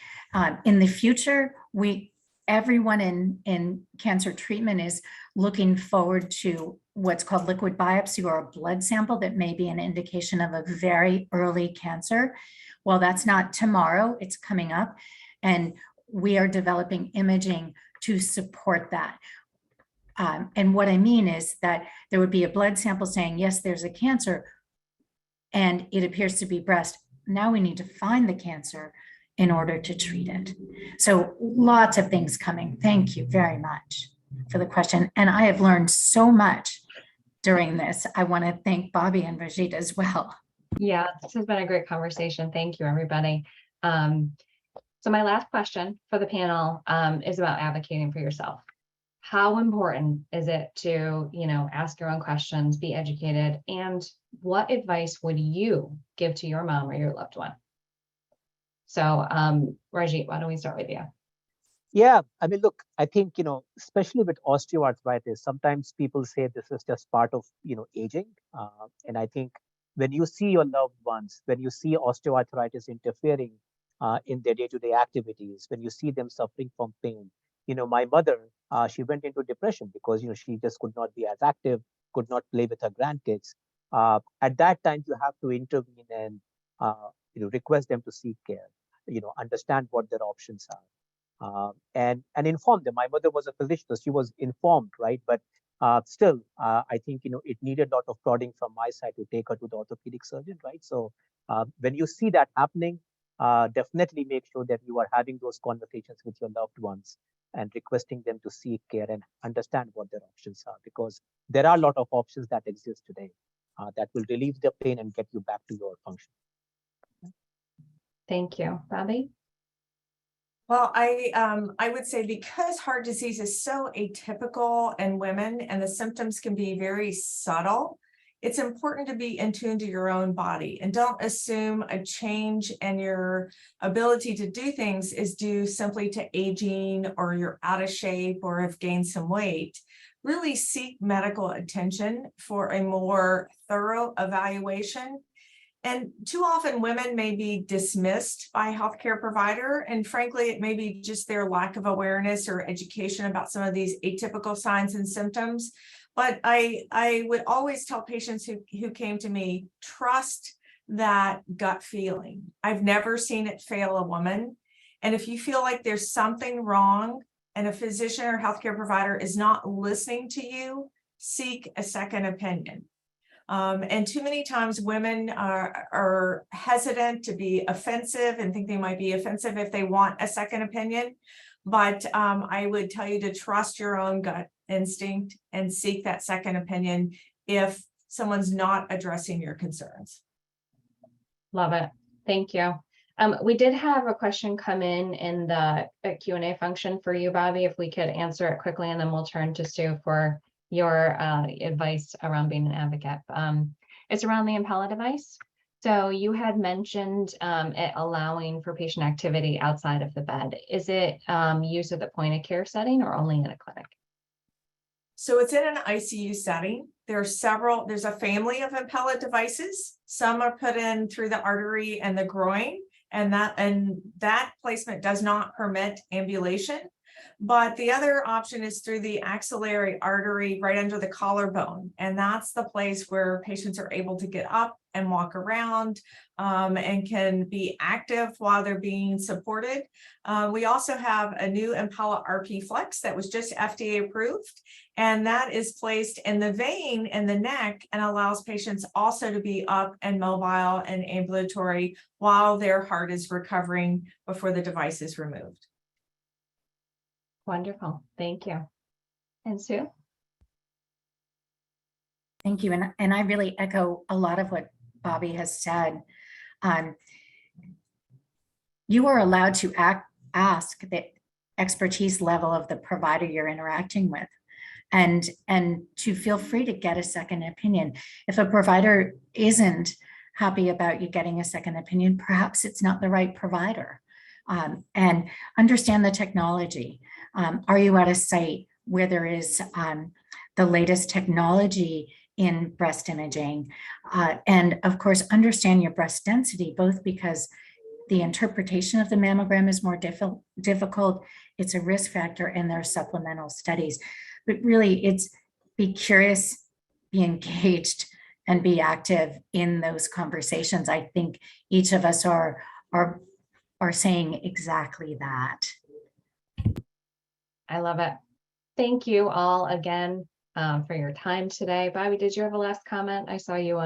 In the future, we everyone in cancer treatment is looking forward to what's called liquid biopsy, or a blood sample that may be an indication of a very early cancer. Well, that's not tomorrow, it's coming up. And we are developing imaging to support that. And what I mean is that there would be a blood sample saying, yes, there's a cancer, and it appears to be breast. Now we need to find the cancer in order to treat it. So lots of things coming. Thank you very much for the question. And I have learned so much during this. I want to thank Bobby and Rajit as well. Yeah, this has been a great conversation. Thank you, everybody. So my last question for the panel is about advocating for yourself. How important is it to, ask your own questions, be educated, and what advice would you give to your mom or your loved one? So, Rajit, why don't we start with you? Yeah, I mean, look, I think, especially with osteoarthritis, sometimes people say this is just part of, aging. And I think when you see your loved ones, when you see osteoarthritis interfering in their day-to-day activities, when you see them suffering from pain, my mother, she went into depression because, she just could not be as active, could not play with her grandkids. At that time, you have to intervene and, request them to seek care, understand what their options are. And inform them. My mother was a physician, so she was informed, right? But still, I think it needed a lot of prodding from my side to take her to the orthopedic surgeon, right? So when you see that happening, definitely make sure that you are having those conversations with your loved ones and requesting them to seek care and understand what their options are, because there are a lot of options that exist today that will relieve the pain and get you back to your function. Thank you, Bobby. Well, I would say, because heart disease is so atypical in women and the symptoms can be very subtle, it's important to be in tune to your own body and don't assume a change in your ability to do things is due simply to aging, or you're out of shape, or have gained some weight. Really seek medical attention for a more thorough evaluation. And too often women may be dismissed by a healthcare provider. And frankly, it may be just their lack of awareness or education about some of these atypical signs and symptoms. But I would always tell patients who came to me, trust that gut feeling. I've never seen it fail a woman. And if you feel like there's something wrong and a physician or healthcare provider is not listening to you, seek a second opinion. And too many times women are hesitant to be offensive and think they might be offensive if they want a second opinion. But I would tell you to trust your own gut instinct and seek that second opinion if someone's not addressing your concerns. Love it. Thank you. We did have a question come in the Q&A function for you, Bobby, if we could answer it quickly, and then we'll turn to Sue for your advice around being an advocate. It's around the Impella device. So you had mentioned it allowing for patient activity outside of the bed. Is it used at the point of care setting or only in a clinic? So it's in an ICU setting. There's a family of Impella devices. Some are put in through the artery and the groin, and that placement does not permit ambulation. But the other option is through the axillary artery right under the collarbone. And that's the place where patients are able to get up and walk around and can be active while they're being supported. We also have a new Impella RP Flex that was just FDA approved. And that is placed in the vein in the neck and allows patients also to be up and mobile and ambulatory while their heart is recovering before the device is removed. Wonderful. Thank you. And Sue? Thank you. And I really echo a lot of what Bobby has said. You are allowed to ask the expertise level of the provider you're interacting with, and to feel free to get a second opinion. If a provider isn't happy about you getting a second opinion, perhaps it's not the right provider. And understand the technology. Are you at a site where there is the latest technology in breast imaging? And of course, understand your breast density, both because the interpretation of the mammogram is more difficult. It's a risk factor, and there are supplemental studies. But really, it's be curious, be engaged, and be active in those conversations. I think each of us are saying exactly that. I love it. Thank you all again for your time today. Bobby, did you have a last comment? I saw you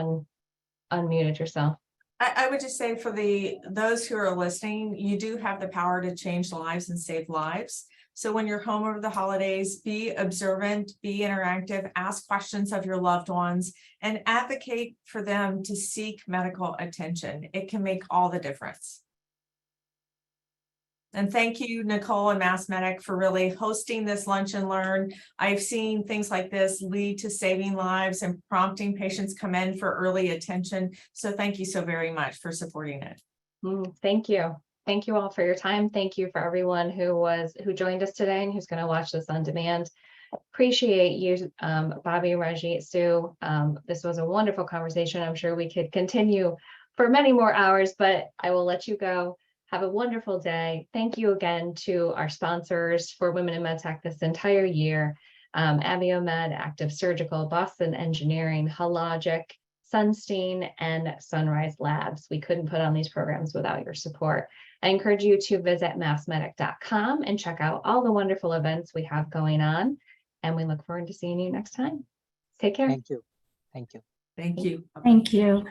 unmuted yourself. I would just say for those who are listening, you do have the power to change lives and save lives. So when you're home over the holidays, be observant, be interactive, ask questions of your loved ones, and advocate for them to seek medical attention. It can make all the difference. And thank you, Nicole and MassMedic, for really hosting this Lunch and Learn. I've seen things like this lead to saving lives and prompting patients come in for early attention. So thank you so very much for supporting it. Thank you. Thank you all for your time. Thank you for everyone who joined us today and who's going to watch this on demand. Appreciate you, Bobby, Raji, Sue. This was a wonderful conversation. I'm sure we could continue for many more hours, but I will let you go. Have a wonderful day. Thank you again to our sponsors for Women in MedTech this entire year, Aviomed, Active Surgical, Boston Engineering, Hologic, Sunstein, and Sunrise Labs. We couldn't put on these programs without your support. I encourage you to visit massmedic.com and check out all the wonderful events we have going on. And we look forward to seeing you next time. Take care. Thank you. Thank you. Thank you. Thank you.